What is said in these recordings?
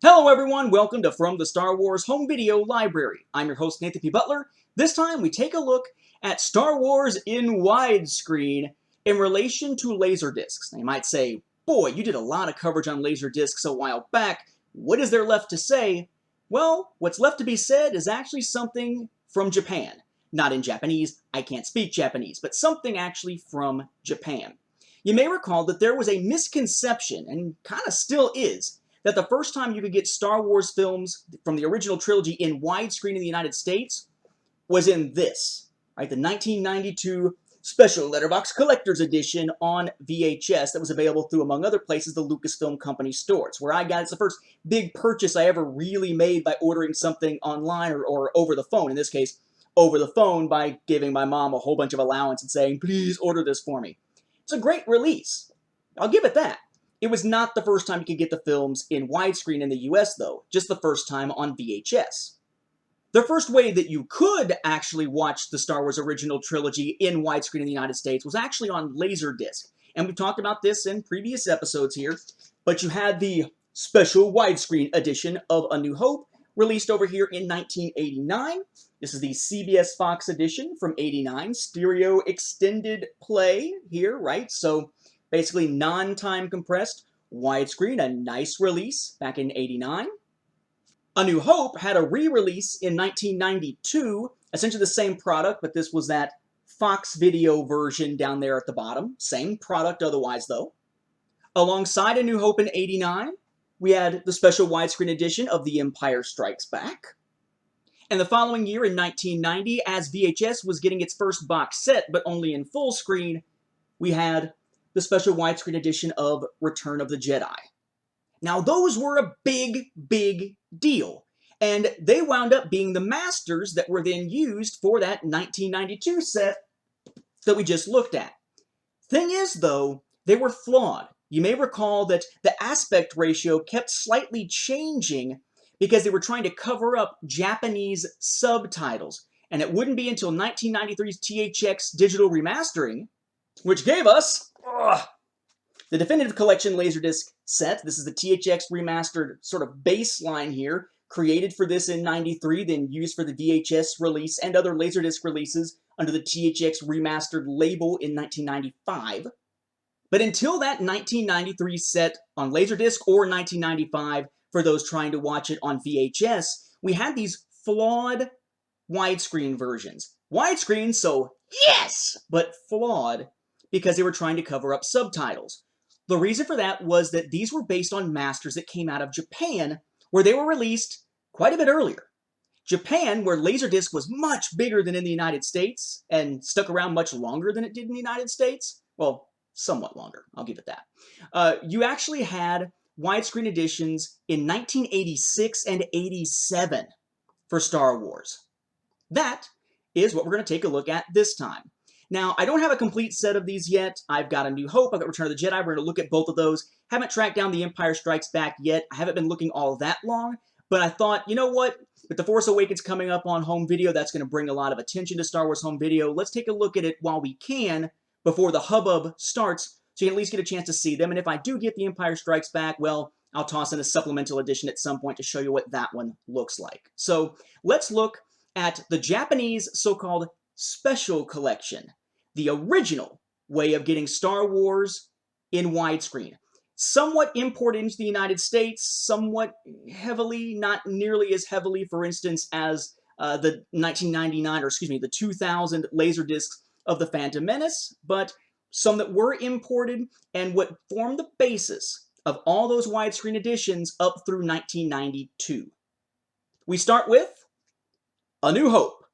Hello everyone, welcome to From the Star Wars Home Video Library. I'm your host Nathan P. Butler. This time we take a look at Star Wars in widescreen in relation to Laserdiscs. Now you might say, boy, you did a lot of coverage on Laserdiscs a while back. What is there left to say? Well, what's left to be said is actually something from Japan. Not in Japanese, I can't speak Japanese, but something actually from Japan. You may recall that there was a misconception, and kind of still is, that the first time you could get Star Wars films from the original trilogy in widescreen in the United States was in this, right? The 1992 Special Letterbox Collector's Edition on VHS that was available through, among other places, the Lucasfilm Company stores, where I got it's the first big purchase I ever really made by ordering something online or over the phone. In this case, over the phone by giving my mom a whole bunch of allowance and saying, please order this for me. It's a great release. I'll give it that. It was not the first time you could get the films in widescreen in the US, though, just the first time on VHS. The first way that you could actually watch the Star Wars original trilogy in widescreen in the United States was actually on Laserdisc. And we've talked about this in previous episodes here, but you had the special widescreen edition of A New Hope, released over here in 1989. This is the CBS Fox edition from '89, stereo extended play here, right? So basically non-time compressed widescreen, a nice release back in '89. A New Hope had a re-release in 1992, essentially the same product, but this was that Fox video version down there at the bottom. Same product otherwise, though. Alongside A New Hope in '89, we had the special widescreen edition of The Empire Strikes Back. And the following year, in 1990, as VHS was getting its first box set, but only in full screen, we had the special widescreen edition of Return of the Jedi. Now, those were a big, big deal. And they wound up being the masters that were then used for that 1992 set that we just looked at. Thing is, though, they were flawed. You may recall that the aspect ratio kept slightly changing because they were trying to cover up Japanese subtitles. And it wouldn't be until 1993's THX digital remastering, which gave us the Definitive Collection Laserdisc set. This is the THX remastered sort of baseline here, created for this in '93, then used for the VHS release and other Laserdisc releases under the THX remastered label in 1995. But until that 1993 set on Laserdisc or 1995, for those trying to watch it on VHS, we had these flawed widescreen versions. Widescreen, so yes, but flawed because they were trying to cover up subtitles. The reason for that was that these were based on masters that came out of Japan, where they were released quite a bit earlier. Japan, where Laserdisc was much bigger than in the United States and stuck around much longer than it did in the United States, well, somewhat longer, I'll give it that. You actually had widescreen editions in 1986 and '87 for Star Wars. That is what we're going to take a look at this time. Now, I don't have a complete set of these yet. I've got A New Hope, I've got Return of the Jedi. We're going to look at both of those. Haven't tracked down The Empire Strikes Back yet. I haven't been looking all that long, but I thought, you know what? With The Force Awakens coming up on home video, that's going to bring a lot of attention to Star Wars home video. Let's take a look at it while we can before the hubbub starts, so you can at least get a chance to see them. And if I do get The Empire Strikes Back, well, I'll toss in a supplemental edition at some point to show you what that one looks like. So let's look at the Japanese so-called Special Collection, the original way of getting Star Wars in widescreen. Somewhat imported into the United States, somewhat heavily, not nearly as heavily, for instance, as the 1999, or excuse me, the 2000 Laserdiscs of The Phantom Menace, but some that were imported and what formed the basis of all those widescreen editions up through 1992. We start with A New Hope.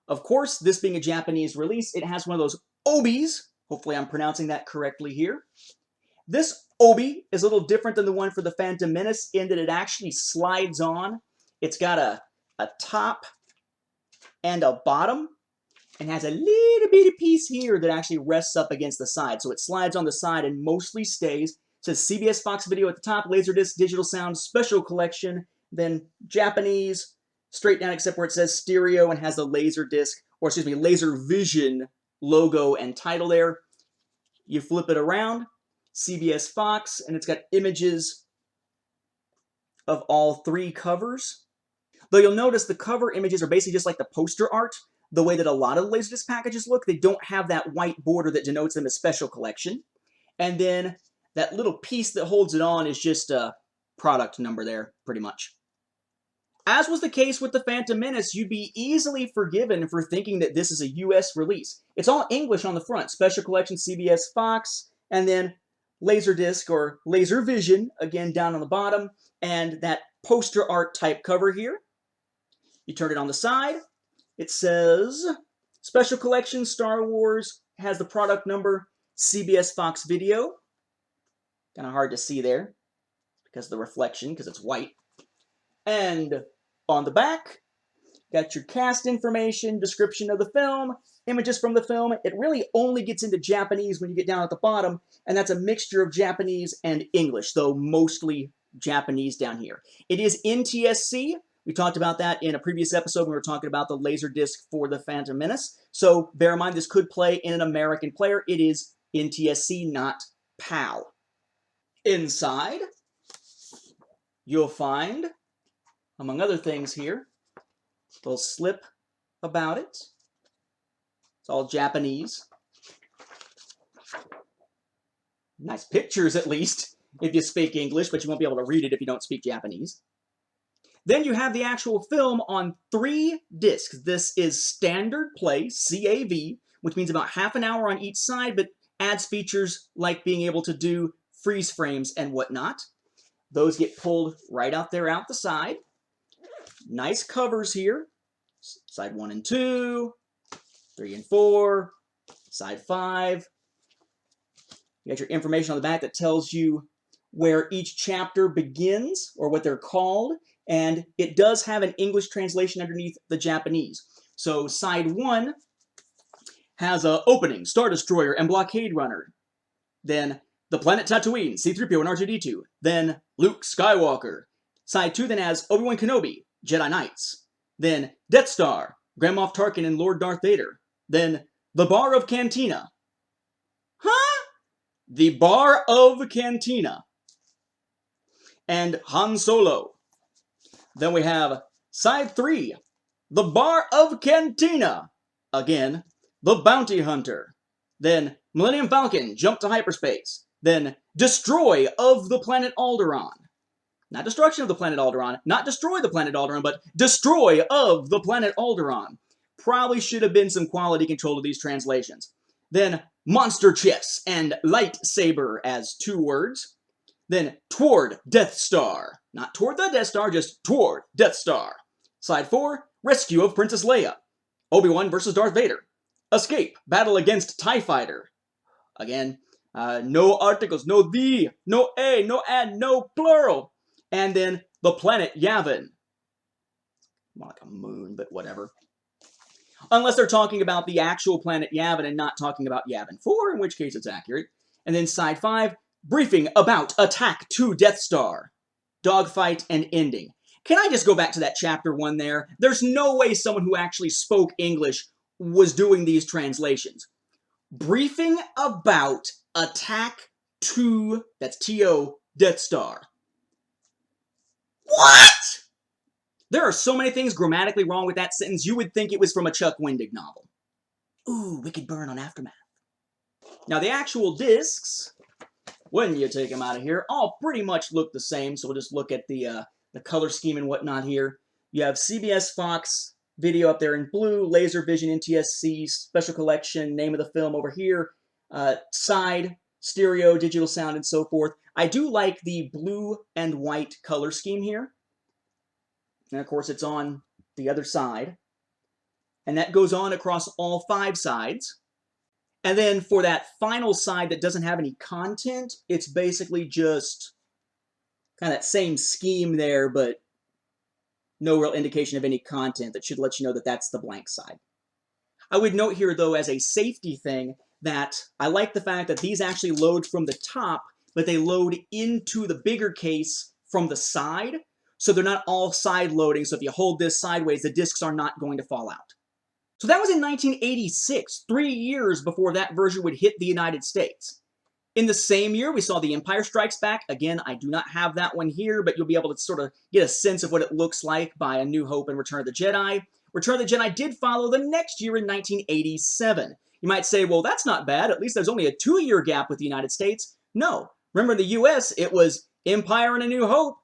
Of course, this being a Japanese release, it has one of those obis. Hopefully I'm pronouncing that correctly here. This obi is a little different than the one for The Phantom Menace in that it actually slides on. It's got a top and a bottom, and has a little bitty piece here that actually rests up against the side. So it slides on the side and mostly stays. It says CBS Fox Video at the top, Laserdisc Digital Sound Special Collection, then Japanese, straight down except where it says stereo and has the Laserdisc, or excuse me, Laservision logo and title there. You flip it around, CBS Fox, and it's got images of all 3 covers. Though you'll notice the cover images are basically just like the poster art, the way that a lot of Laserdisc packages look. They don't have that white border that denotes them as special collection. And then that little piece that holds it on is just a product number there, pretty much. As was the case with The Phantom Menace, you'd be easily forgiven for thinking that this is a US release. It's all English on the front, Special Collection CBS Fox, and then Laserdisc or Laservision, again down on the bottom, and that poster art type cover here. You turn it on the side, it says Special Collection Star Wars, has the product number CBS Fox Video. Kind of hard to see there because of the reflection, because it's white. And on the back, got your cast information, description of the film, images from the film. It really only gets into Japanese when you get down at the bottom, and that's a mixture of Japanese and English, though mostly Japanese down here. It is NTSC. We talked about that in a previous episode when we were talking about the Laserdisc for The Phantom Menace. So bear in mind, this could play in an American player. It is NTSC, not PAL. Inside, you'll find, among other things here, a little slip about it. It's all Japanese. Nice pictures, at least, if you speak English, but you won't be able to read it if you don't speak Japanese. Then you have the actual film on 3 discs. This is standard play, CAV, which means about half an hour on each side, but adds features like being able to do freeze frames and whatnot. Those get pulled right out there out the side. Nice covers here. Side 1 and 2, 3 and 4, side 5. You got your information on the back that tells you where each chapter begins, or what they're called, and it does have an English translation underneath the Japanese. So side 1 has a opening, Star Destroyer and Blockade Runner. Then the planet Tatooine, C-3PO and R2-D2. Then Luke Skywalker. Side 2 then has Obi-Wan Kenobi, Jedi Knights. Then Death Star, Grand Moff Tarkin and Lord Darth Vader. Then the Bar of Cantina. Huh? The Bar of Cantina. And Han Solo. Then we have Side 3, the Bar of Cantina. Again, the Bounty Hunter. Then Millennium Falcon, Jump to Hyperspace. Then Destroy of the Planet Alderaan. Not Destruction of the Planet Alderaan, not Destroy the Planet Alderaan, but Destroy of the Planet Alderaan. Probably should have been some quality control to these translations. Then Monster Chess and Lightsaber as 2 words. Then Toward Death Star. Not Toward the Death Star, just Toward Death Star. Side 4, Rescue of Princess Leia. Obi-Wan versus Darth Vader. Escape, Battle against TIE Fighter. Again, no articles, no the, no a, no and, no plural. And then the planet Yavin. More like a moon, but whatever. Unless they're talking about the actual planet Yavin and not talking about Yavin 4, in which case it's accurate. And then side 5, briefing about attack to Death Star. Dogfight and ending. Can I just go back to that chapter 1 there? There's no way someone who actually spoke English was doing these translations. Briefing about attack to, that's T-O, Death Star. What? There are so many things grammatically wrong with that sentence, you would think it was from a Chuck Wendig novel. Ooh, wicked burn on Aftermath. Now the actual discs, when you take them out of here, all pretty much look the same, so we'll just look at the color scheme and whatnot here. You have CBS Fox Video up there in blue, Laservision, NTSC, Special Collection, name of the film over here, side, stereo, digital sound, and so forth. I do like the blue and white color scheme here. And of course it's on the other side. And that goes on across all 5 sides. And then for that final side that doesn't have any content, it's basically just kind of that same scheme there, but no real indication of any content that should let you know that that's the blank side. I would note here, though, as a safety thing, that I like the fact that these actually load from the top, but they load into the bigger case from the side, so they're not all side loading, so if you hold this sideways, the discs are not going to fall out. So that was in 1986, 3 years before that version would hit the United States. In the same year, we saw The Empire Strikes Back. Again, I do not have that one here, but you'll be able to sort of get a sense of what it looks like by A New Hope and Return of the Jedi. Return of the Jedi did follow the next year in 1987. You might say, well, that's not bad. At least there's only a 2-year gap with the United States. No. Remember, in the U.S., it was Empire and A New Hope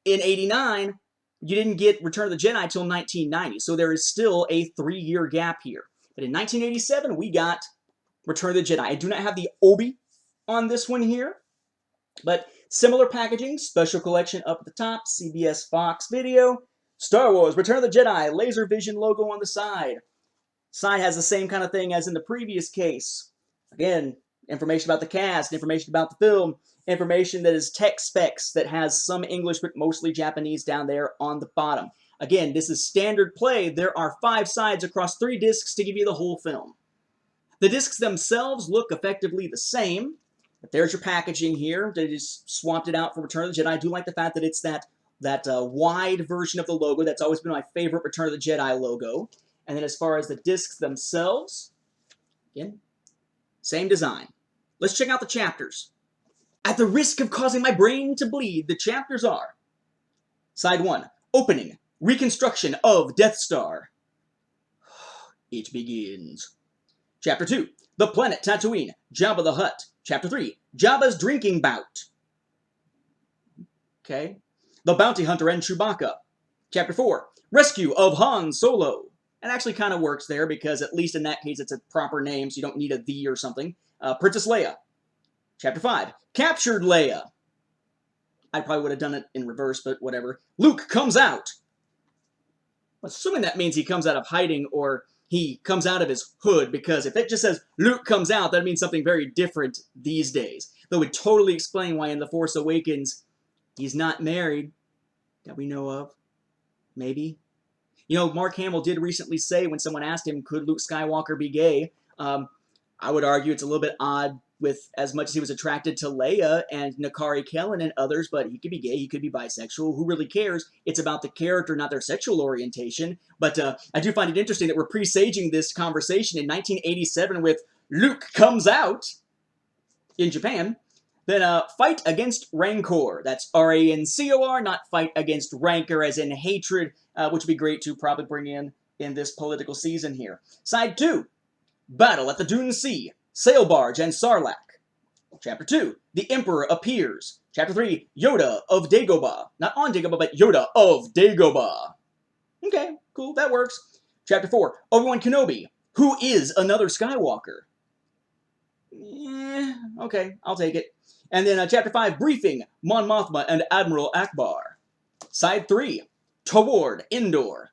in 89. You didn't get Return of the Jedi until 1990, so there is still a 3-year gap here. But in 1987, we got Return of the Jedi. I do not have the Obi on this one here, but similar packaging, special collection up at the top, CBS Fox Video, Star Wars, Return of the Jedi, Laser Vision logo on the side. Side has the same kind of thing as in the previous case. Again, information about the cast, information about the film, information that is tech specs that has some English but mostly Japanese down there on the bottom. Again, this is standard play. There are 5 sides across 3 discs to give you the whole film. The discs themselves look effectively the same. But there's your packaging here. They just swapped it out for Return of the Jedi. I do like the fact that it's that wide version of the logo. That's always been my favorite Return of the Jedi logo. And then as far as the discs themselves, again, same design. Let's check out the chapters. At the risk of causing my brain to bleed, the chapters are: Side 1, Opening, Reconstruction of Death Star. It begins. Chapter 2, The Planet Tatooine, Jabba the Hutt. Chapter 3, Jabba's Drinking Bout. Okay. The Bounty Hunter and Chewbacca. Chapter 4, Rescue of Han Solo. It actually kind of works there because at least in that case it's a proper name, so you don't need a "the" or something. Princess Leia. Chapter 5, Captured Leia. I probably would have done it in reverse, but whatever. Luke comes out. Assuming that means he comes out of hiding or he comes out of his hood, because if it just says Luke comes out, that means something very different these days. Though it would totally explain why in The Force Awakens he's not married, that we know of. Maybe. You know, Mark Hamill did recently say, when someone asked him, could Luke Skywalker be gay? I would argue it's a little bit odd with as much as he was attracted to Leia and Nakari Kellen and others, but he could be gay, he could be bisexual, who really cares? It's about the character, not their sexual orientation. But I do find it interesting that we're presaging this conversation in 1987 with Luke comes out in Japan. Then Fight Against Rancor. That's R-A-N-C-O-R, not Fight Against Rancor as in hatred, which would be great to probably bring in this political season here. Side 2, Battle at the Dune Sea, Sail Barge and Sarlacc. Chapter 2, The Emperor Appears. Chapter 3, Yoda of Dagobah. Not on Dagobah, but Yoda of Dagobah. Okay, cool, that works. Chapter 4, Obi-Wan Kenobi. Who is another Skywalker? Okay, I'll take it. And then Chapter 5, Briefing, Mon Mothma and Admiral Akbar. Side 3, Toward Endor.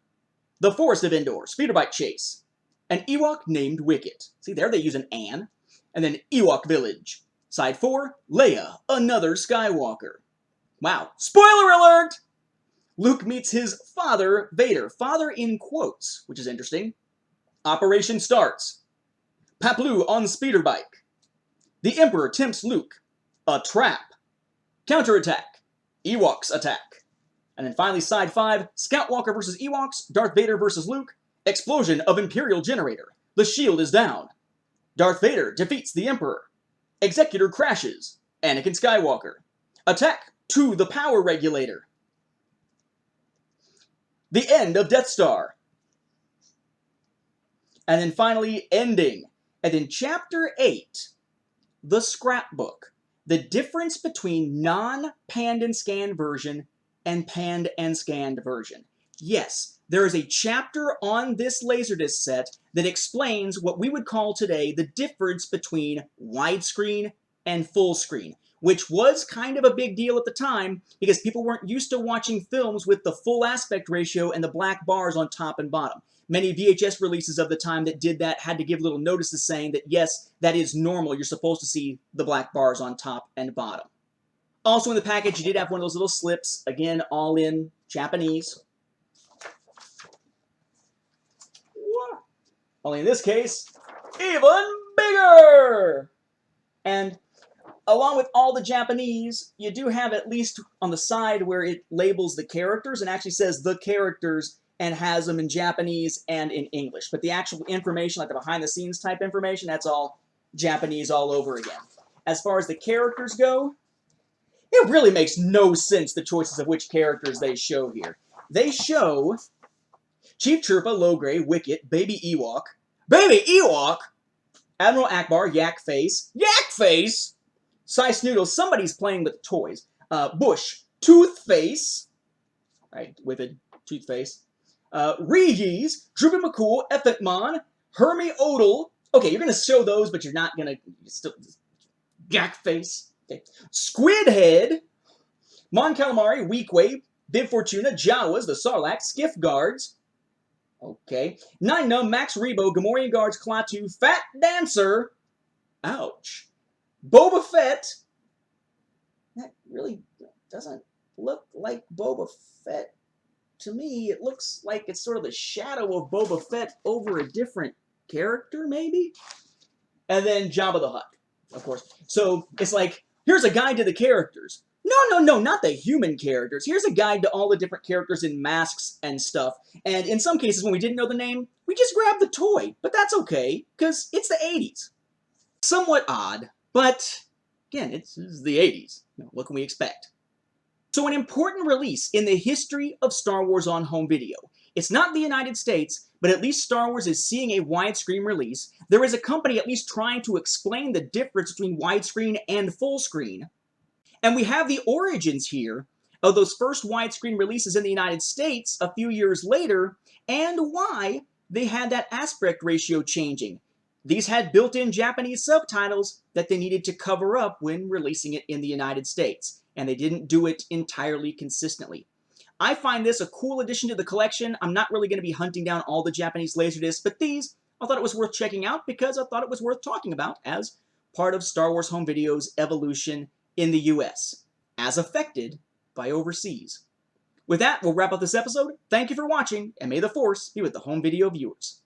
The Forest of Endor, Speeder Bike Chase. An Ewok named Wicket. See, there they use an "an." And then Ewok Village. Side 4, Leia, another Skywalker. Wow, spoiler alert! Luke meets his father, Vader. Father in quotes, which is interesting. Operation starts. Paplu on speeder bike. The Emperor tempts Luke. A trap. Counterattack. Ewoks attack. And then finally, Side 5, Scoutwalker versus Ewoks, Darth Vader versus Luke. Explosion of Imperial generator. The shield is down. Darth Vader defeats the Emperor. Executor crashes. Anakin Skywalker. Attack to the power regulator. The end of Death Star. And then finally, ending. And then Chapter 8, the scrapbook. The difference between non-panned and scanned version and panned and scanned version. Yes, there is a chapter on this Laserdisc set that explains what we would call today the difference between widescreen and full screen, which was kind of a big deal at the time because people weren't used to watching films with the full aspect ratio and the black bars on top and bottom. Many VHS releases of the time that did that had to give little notices saying that, yes, that is normal. You're supposed to see the black bars on top and bottom. Also in the package, you did have one of those little slips, again, all in Japanese. Only in this case, even bigger! And along with all the Japanese, you do have at least on the side where it labels the characters and actually says the characters and has them in Japanese and in English. But the actual information, like the behind-the-scenes type information, that's all Japanese all over again. as far as the characters go, it really makes no sense, the choices of which characters they show here. They show Chief Chirpa, Logray, Wicket, Baby Ewok, Admiral Akbar, Yak Face, Sai Snoodle, somebody's playing with toys, Bush, Toothface, right, with a toothface, Reeves, Droopy McCool, Effetmon, Hermie Odell. Okay, you're going to show those, but you're not going to still... Jack Face. Okay. Squidhead, Mon Calamari, Weequay, Bib Fortuna, Jawas, the Sarlacc, Skiff Guards. Okay. Nine Numb, Max Rebo, Gamorrean Guards, Klaatu, Fat Dancer. Ouch. Boba Fett. That really doesn't look like Boba Fett. To me, it looks like it's sort of the shadow of Boba Fett over a different character, maybe? And then Jabba the Hutt, of course. So it's like, here's a guide to the characters. No, not the human characters. Here's a guide to all the different characters in masks and stuff. And in some cases, when we didn't know the name, we just grabbed the toy. But that's okay, because it's the 80s. Somewhat odd, but again, it's the 80s. What can we expect? So an important release in the history of Star Wars on home video. It's not the United States, but at least Star Wars is seeing a widescreen release. There is a company at least trying to explain the difference between widescreen and full screen. And we have the origins here of those first widescreen releases in the United States a few years later, and why they had that aspect ratio changing. These had built-in Japanese subtitles that they needed to cover up when releasing it in the United States, and they didn't do it entirely consistently. I find this a cool addition to the collection. I'm not really going to be hunting down all the Japanese Laserdiscs, but these, I thought it was worth checking out because I thought it was worth talking about as part of Star Wars home video's evolution in the US, as affected by overseas. With that, we'll wrap up this episode. Thank you for watching, and may the Force be with the home video viewers.